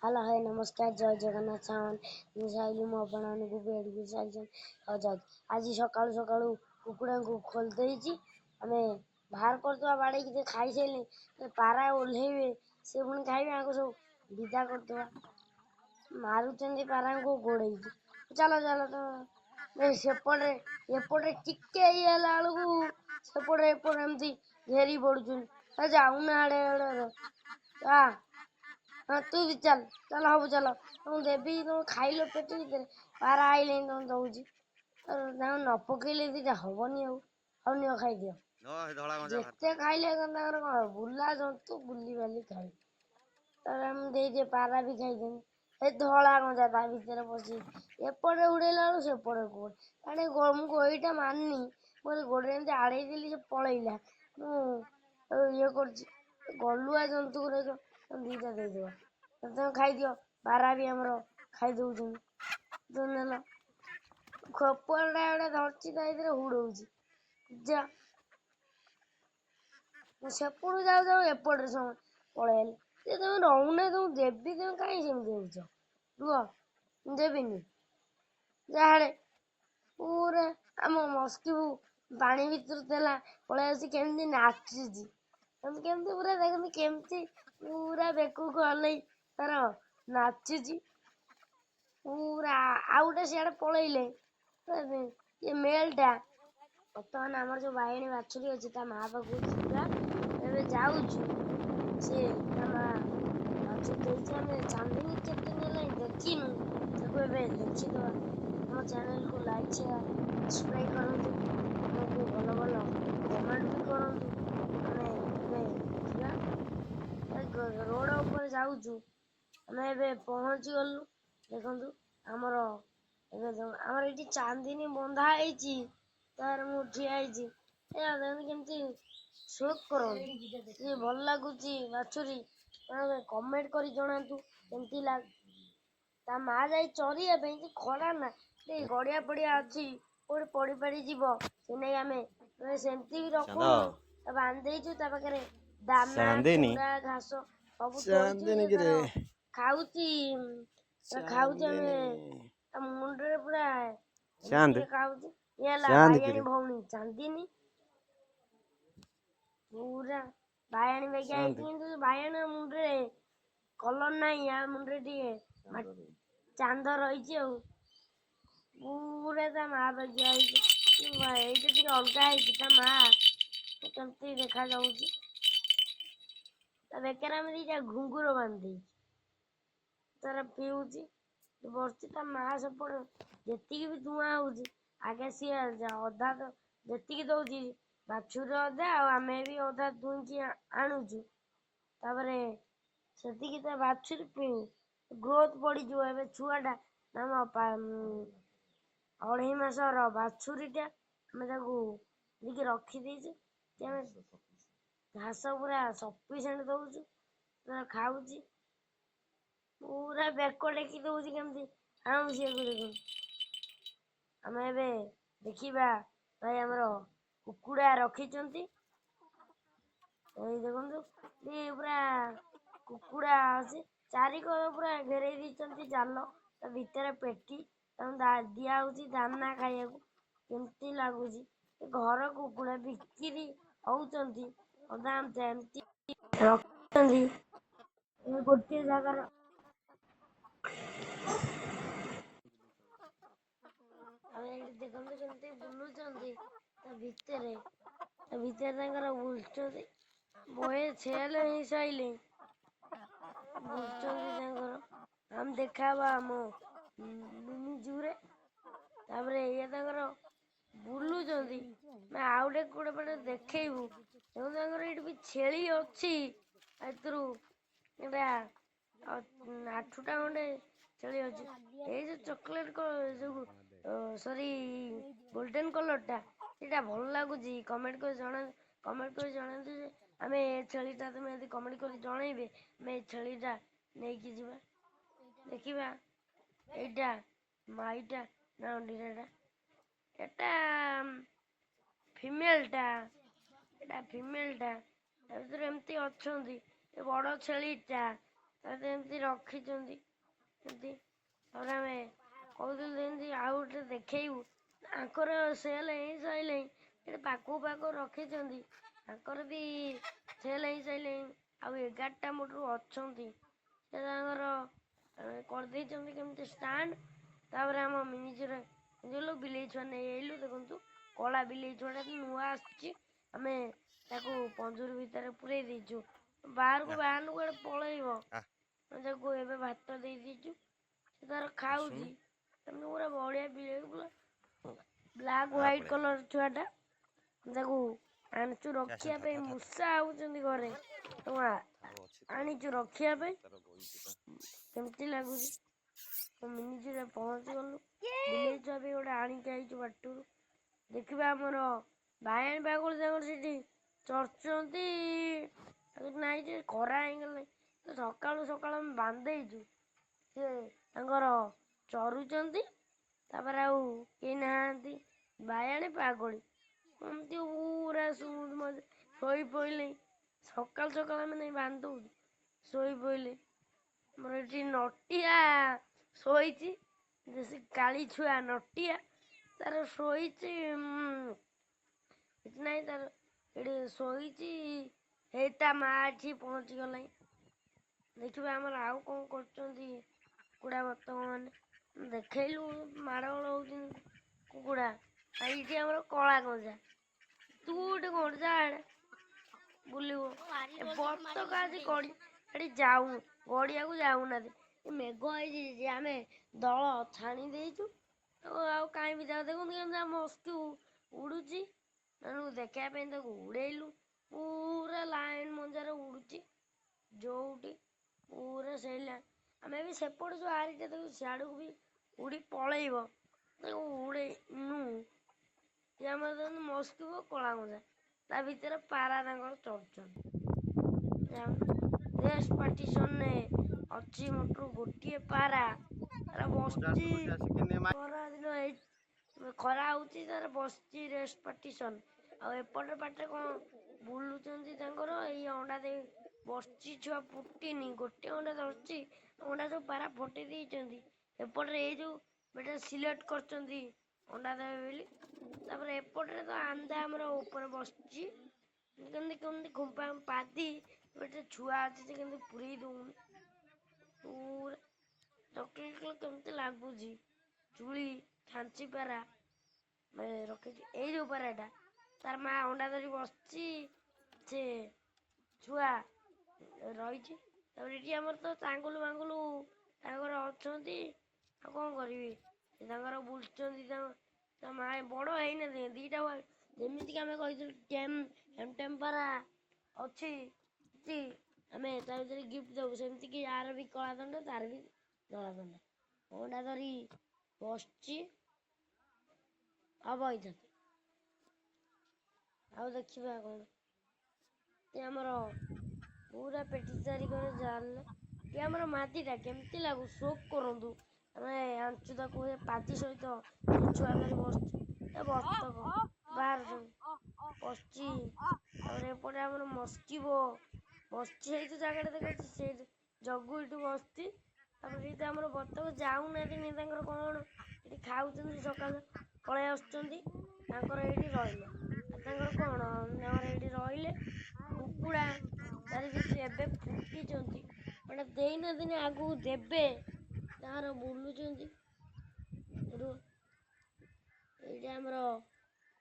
Hello hi नमस्कार जय जगन्नाथ सावन मुझे मो आपको बेड सारी आज सकालू सकालू कुकुड़ा को खोल देती आम बाहर करदे बाड़े खाई सारे पारा ओह्लैबे से पुणी खाइबे सब विदा करदे मारुंच पारा को गोड़े चलो चलो तो सेपटे एपटे टिके ये बेलू सेपटे एपटे एमती घेरी पड़ुन जाऊना आड़े हाँ तू भी चल चल हम चल तुम देवी तुम खाइल पेट भर पारा आईले तुम दौर न पकड़े दीटा हबनी आउनी खाईदि जिते खाइले कौन बुला जंतु बुली बाली खाई दे पारा भी खाईदेनी ए धला गंजा ता भर पशि एपटे उड़ेला बेलू सेपटे गोड़े मुझे गोईटा माननी मुझे गोड़े एमती आड़े देली से पलैला ये कर गलुआ जंतु गुड़ाक दीटा देदेव तुम खाईदियो पारा भी आमर खाई दौन तुम खोपड़ा गोटे धरची हुड़ौ जा सेपटू जाऊ जाऊ एपटे समय पलैल तुम रहुना तुम देवी तुम कहीं सेमती होच रुह देवीनि जाड़े पूरा आम मस्किबू पानी भर पलि आसी केमती नाचुची केमती पूरा देखते केमती पूरा बेकू को हल तार नाचुची पूरा आउ गोटे सियाड़े पलैले ये मेलटा बर्तमान आमर जो बाइणी बाछुरी अच्छी ता माँ पाखु जीवा एबे जाऊचु से ता माँ बाछुरी चांदनी केते दिन देखिनु ताको एबे देखिदवा आम चैनल को लाइक शेयर सब्सक्राइब करंतु आमको भल भल कमेंट भी करंतु आमे एबे जीवा रोड ऊपर जाऊचु आमे एबे पहुंची गलु देखंतु आमर आमर ये चांदनी बंधा है तार मु ठिया केमती शोक कर भल लगुच बाछुरी कमेंट कर जनातु केमती ता माँ जाई चरिया खरा ना गड़िया पड़िया अच्छी कोई पड़ी पड़ी जीव से नहीं आमे सेमती भी रखुनु बांधेचु ता पाखे दाना कुड़ा घास सब तोड़ू खाऊची खाऊची आम मुंडे पूरा खाऊची ये भाई भौणी चांदनी पूरा भाई बेगी भाई मुंडे कलर ना या मुंडे चांद रही पूरा ता माँ बेगिया ये अलग है माँ केमती देखा जाऊची बेकार दीटा घुंगुर बांधी तार पीऊची बस ता माँ सेपटे जी भी धुआं हो आगे सी अधा तो जी दौर बाछुरी अधा आम भी अधा दुईकी आणुचु से बाछुरी ग्रोथ पड़ज ए छुआटा नाम 2.5 मासर बाछुरीटा आम रखीदेचु घास पूरा सफिसीएंट दौचु खाऊची पूरा बेक टेकी दौर केमती आम सी देख आम ए देखा भाई आमर कुकुड़ा रखी देखु पूरा कुकुड़ा अच्छी चारिकड़ पूरा घेरे जाल भितर पेटी दिया दाना खाया केमती लगुच घर कुकुड़ा बिक्री होती गोटे जगार देखते केमती बुलूं भितर बुलूं बहे छेल हो सारे बुलूं आम देखा आम जूरे ये बुलूं आउटे कौटे पटे देखू ये भी छेली अच्छी एटा 8टा खंडे छेली अच्छी ये चॉकलेट जो सॉरी गोल्डन कलर टा सेटा भल लगुच कमेंट कर जनातु आम छेलीटा तुम यदि कमेंट कर जनइबे आम छेलीटा नहीं कि जीवा देखा एटा माईटा ना अंडीटा एटा फीमेलटा एटा फीमेलटा एमती अच्छा बड़ छेलीटा ଏମିତି ରଖିଛନ୍ତି ଏମିତି। ତାପରେ ଆମେ କହୁଥିଲୁ ଯେମିତି ଆଉ ଗୋଟେ ଦେଖେଇବୁ, ତାଙ୍କର ସେଲ୍ ହେଇସାରିଲାଣି, ଏଠି ପାଖକୁ ପାଖକୁ ରଖିଛନ୍ତି, ତାଙ୍କର ବି ସେଲ୍ ହେଇସାରିଲାଣି। ଆଉ 11ଟା ମୋଟରୁ ଅଛନ୍ତି, ସେ ତାଙ୍କର କରିଦେଇଛନ୍ତି କେମିତି ଷ୍ଟାଣ୍ଡ। ତାପରେ ଆମ ମିନିଚୁରେ ବିଲେଇ ଛୁଆ ନେଇ ଆଇଲୁ। ଦେଖନ୍ତୁ କଳା ବିଲେଇ ଛୁଆଟା ନୂଆ ଆସିଛି, ଆମେ ତାକୁ ପଞ୍ଜୁରୀ ଭିତରେ ପୁରେଇ ଦେଇଛୁ, ବାହାରକୁ ବାହାରକୁ କୁଆଡ଼େ ପଳେଇବ। ତାକୁ ଏବେ ଭାତ ଦେଇ ଦେଇଛୁ, ସେ ତାର ଖାଉଛି। ସେମିତି ପୁରା ବଢ଼ିଆ ବିଲେଇ, ପୁରା ବ୍ଲାକ୍ ହ୍ୱାଇଟ୍ କଲର୍ ଛୁଆଟା। ତାକୁ ଆଣିଛୁ ରଖିବା ପାଇଁ, ମୂଷା ହଉଛନ୍ତି ଘରେ, ଆଣିଛୁ ରଖିବା ପାଇଁ। କେମିତି ଲାଗୁଛି? ମିନିଚୁରେ ପହଞ୍ଚିଗଲୁ, ବିଲେଇ ଛୁଆ ବି ଗୋଟେ ଆଣିକି ଆଇଛୁ ବାଟରୁ। ଦେଖିବା ଆମର ବାୟାଣୀ ପାଗଳ ତାଙ୍କର ସେଠି ଚରୁଛନ୍ତି ନାଇଁ ଯେ ଖରା ହେଇଗଲେ ସକାଳୁ ସକାଳୁ ଆମେ ବାନ୍ଧି ଦେଇଛୁ, ସେ ତାଙ୍କର ଚରୁଛନ୍ତି। ତାପରେ ଆଉ କେହି ନାହାନ୍ତି, ବାୟାଣୀ ପାଗଳି ଏମିତି ପୁରା ଶୋଇ ପଇଲେ। ସକାଳୁ ସକାଳୁ ଆମେ ନେଇ ବାନ୍ଧି ଦଉଛୁ, ଶୋଇ ପଇଲେ। ଆମର ଏଠି ନଟିଆ ଶୋଇଛି, ସେ କାଳି ଛୁଆ ନଟିଆ ତାର ଶୋଇଛି, କିଛି ନାହିଁ ତାର ଏଠି ଶୋଇଛି। ହେଇ ତା ମା ଏଠି ପହଞ୍ଚିଗଲାଣି। ଦେଖିବା ଆମର ଆଉ କ'ଣ କରୁଛନ୍ତି କୁକୁଡ଼ା ବତକ ମାନେ, ଦେଖେଇଲୁ ମାଡ଼ଗୋଳ ହଉଛନ୍ତି କୁକୁଡ଼ା। ଏଇଠି ଆମର କଳା ଗଞ୍ଜା, ତୁ ଗୋଟେ ଗଞ୍ଜା ଆଡ଼େ ବୁଲିବ। ବତକ ଆଜି ଏଠି ଗଡ଼ିଆକୁ ଯାଉନାହାନ୍ତି, ମେଘ ହେଇଛି ଯେ ଆମେ ଦଳ ଛାଣି ଦେଇଛୁ, ଆଉ କାହିଁ ବି ଯାଉ। ଦେଖନ୍ତୁ କେମିତି ମସ୍ତି ଉଡ଼ୁଛି, ତେଣୁ ଦେଖିବା ପାଇଁ ତାକୁ ଉଡ଼େଇଲୁ। ପୁରା ଲାଇନ୍ ମଞ୍ଜାରେ ଉଡ଼ୁଛି ଯୋଉଠି, ପୁରା ସେଇଲା। ଆମେ ବି ସେପଟେ ଯେଉଁ ଆରିଟା ତାକୁ ସିଆଡ଼କୁ ବି ଉଡ଼ି ପଳେଇବ, ତାକୁ ଉଡ଼େଇନୁ। ସେ ଆମର ମସ୍ତିବ କଳା ଗଞ୍ଜା, ତା ଭିତରେ ପାରା ତାଙ୍କର ଚରୁଛନ୍ତି। ରେଷ୍ଟ ପାର୍ଟିସନରେ ଅଛି ମୋଟରୁ ଗୋଟିଏ ପାରା, ତାର ବସିଛି। ଖରା ଦିନ ଖରା ହଉଛି, ତାର ବସିଛି ରେଷ୍ଟ ପାର୍ଟିସନ। ଆଉ ଏପଟ ପାଟିରେ କ'ଣ ବୁଲୁଛନ୍ତି ତାଙ୍କର। ଏଇ ଅଣ୍ଡା ଦେଇ ବସିଛି, ଛୁଆ ଫୁଟିନି, ଗୋଟେ ଅଣ୍ଡା ଧରିଛି, ଅଣ୍ଡା ସବୁ ପାରା ଫଟେଇ ଦେଇଛନ୍ତି। ଏପଟରେ ଏଇ ଯେଉଁ ବେଟା ସିଲେକ୍ଟ କରିଛନ୍ତି ଅଣ୍ଡା ଦେବେ ବୋଲି। ତାପରେ ଏପଟରେ ତ ଆନ୍ଦା ଆମର ଉପରେ ବସିଛି, କେମିତି କେମିତି ଖୁମ୍ପା ପାଦି ଗୋଟେ ଛୁଆ ଅଛି, ସେ କେମିତି ପୁରେଇ ଦଉନି। ପୁରା ଚକୋଲେଟ୍ କେମିତି ଲାଗୁଛି, ଚୁଳି ଛାଞ୍ଚି ପାରା ରଖିଛି। ଏଇ ଯେଉଁ ପାରାଟା ତାର ମା ଅଣ୍ଡା ଧରି ବସିଛି, ସେ ଛୁଆ ରହିଛି। ତାପରେ ଏଠି ଆମର ତ ଚାଙ୍ଗୁଲୁ ମାଙ୍ଗୁଲୁ ତାଙ୍କର ଅଛନ୍ତି, ଆଉ କ'ଣ କରିବି, ସେ ତାଙ୍କର ବୁଲୁଛନ୍ତି। ତା ମା ବଡ଼ ହେଇନାହାନ୍ତି, ଦୁଇଟା ଯେମିତିକି ଆମେ କହିଥିଲୁ ଟେମ୍ ପାରା ଅଛି, ଆମେ ତା ଭିତରେ ଗିଫ୍ଟ ଦେବୁ, ସେମିତିକି ୟାର ବି କଳା ଦଣ୍ଡ, ତାର ବି ଧଳା ଦଣ୍ଡ। ଅଣ୍ଡା ଧରି ବସିଛି, ଅବଇଛନ୍ତି। ଆଉ ଦେଖିବା କ'ଣ, ଆମର ପୁରା ପେଟି ଚାରିକରେ ଜାଲ। ଏ ଆମର ମାଦିଟା କେମିତି ଲାଗୁଛି ସୋକ୍ କରନ୍ତୁ। ଆମେ ଆଣିଛୁ ତାକୁ ପାଦି ସହିତ, ସେ ଛୁଆ ଧରି ବସିଛି। ଏ ବତକ ବାହାରୁଛନ୍ତି, ବସିଛି। ତାପରେ ଏପଟେ ଆମର ମସ୍କିବ ବସିଛି, ସେଇ ଯେଉଁ ଜାଗାଟା ଦେଖାଉଛି ସେଇଠି ଜଗୁ ଏଇଠୁ ବସିଛି। ତାପରେ ଏଇଠି ଆମର ବତକ ଯାଉନାହାନ୍ତି, ତାଙ୍କର କ'ଣ ଏଠି ଖାଉଛନ୍ତି, ସକାଳୁ ପଳେଇ ଆସୁଛନ୍ତି, ତାଙ୍କର ଏଇଠି ରହିଲେ। ଆଉ ତାଙ୍କର କ'ଣ, ତାଙ୍କର ଏଇଠି ରହିଲେ। କୁକୁଡ଼ା ତାର କିଛି ଏବେ ଫୁଟିଛନ୍ତି, ମାନେ ଦେଇନାହାନ୍ତି, ଆଗକୁ ଦେବେ, ତାଙ୍କର ବୁଲୁଛନ୍ତି। ଏଇଟା ଆମର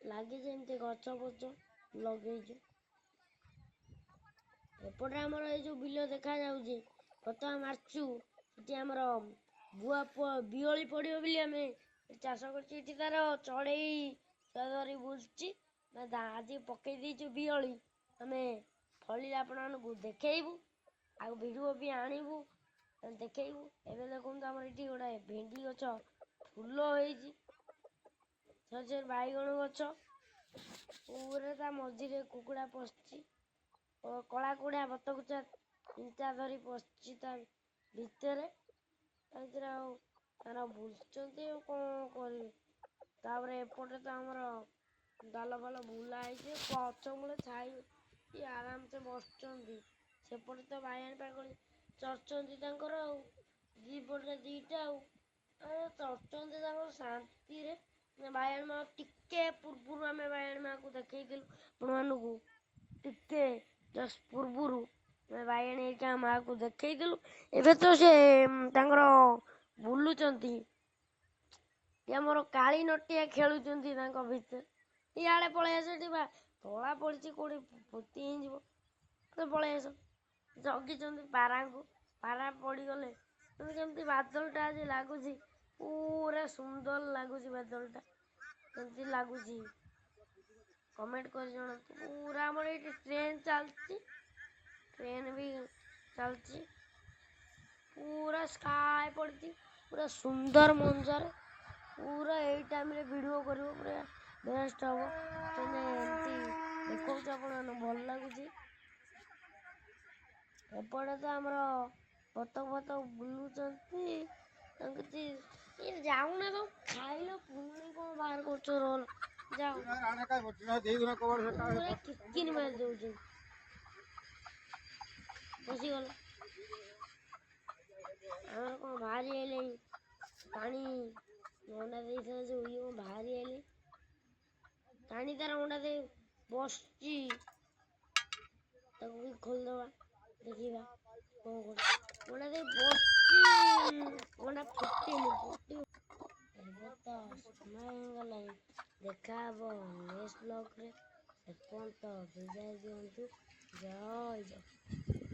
ଲାଗିଛି, ଏମିତି ଗଛ ଫଛ ଲଗେଇଛୁ। ଏପଟେ ଆମର ଏଇ ଯେଉଁ ବିଲ ଦେଖାଯାଉଛି, ଖତ ମାରିଛୁ, ସେଠି ଆମର ବିଅଳି ପଡ଼ିବ ବୋଲି ଆମେ ଚାଷ କରୁଛୁ। ଏଠି ତାର ଚଢ଼େଇ ଛୁଆ ଧରି ବୁଲୁଛି, ଆଜି ପକେଇ ଦେଇଛୁ ବିଅଳି। ଆମେ ଫଳିଲେ ଆପଣମାନଙ୍କୁ ଦେଖେଇବୁ, ଆଉ ଭିଡ଼ିଓ ବି ଆଣିବୁ, ଦେଖେଇବୁ। ଏବେ ଦେଖନ୍ତୁ ଆମର ଏଠି ଗୋଟେ ଭେଣ୍ଡି ଗଛ ଫୁଲ ହେଇଛି, ବାଇଗଣ ଗଛ, ପୁରା ତା ମଝିରେ କୁକୁଡ଼ା ପଶିଛି। କଳା କୁକୁଡ଼ା ବତକ ତିନିଟା ଧରି ପଶିଛି ତା ଭିତରେ। ଆଉ ତାର ବୁଲୁଛନ୍ତି, ଆଉ କ'ଣ କରିବେ। ତାପରେ ଏପଟେ ତ ଆମର ଜାଲ ଫାଲ ବୁଲା ହେଇଛି, ଗଛ ମୂଳେ ଛାଇ ଆରାମସେ ବସୁଛନ୍ତି। ସେପଟେ ତ ବାୟାଣୀ ପାଗଳି ଚରୁଛନ୍ତି ତାଙ୍କର ଆଉ ଦିପଟରେ ଦିଟା ଆଉ ଚରୁଛନ୍ତି ତାଙ୍କର ଶାନ୍ତିରେ। ବାୟାଣୀ ମା ଟିକେ ପୂର୍ବରୁ ଆମେ ବାୟାଣୀ ମାକୁ ଦେଖେଇଥିଲୁ ଆପଣମାନଙ୍କୁ ଟିକେ ଜଷ୍ଟ ପୂର୍ବରୁ ବାୟାଣୀ ହେରିକା ମାକୁ ଦେଖେଇଥିଲୁ। ଏବେ ତ ସେ ତାଙ୍କର ବୁଲୁଛନ୍ତି ଆମର କାଳି ନଟିଆ ଖେଳୁଛନ୍ତି ତାଙ୍କ ଭିତରେ। ଇଆଡ଼େ ପଳେଇ ଆସ ଏଠି ବା ତଳା ପଡ଼ିଛି କୋଉଠି ପୋତି ହେଇଯିବ ତ ପଳେଇ ଆସ। ଜଗିଛନ୍ତି ପାରାଙ୍କୁ ପାରା ପଡ଼ିଗଲେ କେମିତି ବାଦଲଟା ଆଜି ଲାଗୁଛି ପୁରା ସୁନ୍ଦର ଲାଗୁଛି ବାଦଲଟା କେମିତି ଲାଗୁଛି କମେଣ୍ଟ କରି ଜଣାନ୍ତୁ। ପୁରା ଆମର ଏଇଠି ଟ୍ରେନ୍ ଚାଲିଛି ଟ୍ରେନ୍ ବି ଚାଲିଛି ପୁରା ସ୍କାଏ ପଡ଼ିଛି ପୁରା ସୁନ୍ଦର ମଞ୍ଜର ପୁରା ଏଇ ଟାଇମରେ ଭିଡ଼ିଓ କରିବ ପୁରା ବେଷ୍ଟ ହବ। ତମେ ଏମିତି ଦେଖାଉଛି ଆପଣମାନଙ୍କୁ ଭଲ ଲାଗୁଛି। ଏପଟେ ତ ଆମର ବତକ ବୁଲୁଛନ୍ତି ତାଙ୍କୁ କିଛି ଯାଉନା ତ ଖାଇଲ ପୁଣି କଣ ବାହାର କରୁଛ ରୋଲ ଯାଅ ପୁରା କିଚକିନି ମାରି ଦଉଛନ୍ତି ବସିଗଲ। ଆମର କଣ ବାହାରି ଆଇଲେଣି ପାଣି ଅଣ୍ଡା ଦେଇଥିଲା ଯୋଉ ଇଏ କଣ ବାହାରି ଆଇଲେ ପାଣି ତାର ଅଣ୍ଡା ଦେଇ ବସିଛି ତାକୁ ବି ଖୋଲିଦବା ଦେଖିବା କଣ କରୁଛି ଅଣ୍ଡା ଦେଇ ବସିଛି ଅଣ୍ଡା ଫୁଟିବ। ଏବେ ତ ସମୟ ହେଇଗଲାଣି ଦେଖା ହବ ନେକ୍ସଟ ବ୍ଲଗରେ। ସେ ପର୍ଯ୍ୟନ୍ତ ବିଦାୟ ଦିଅନ୍ତୁ। ଜୟ ଜଗନ୍ନାଥ।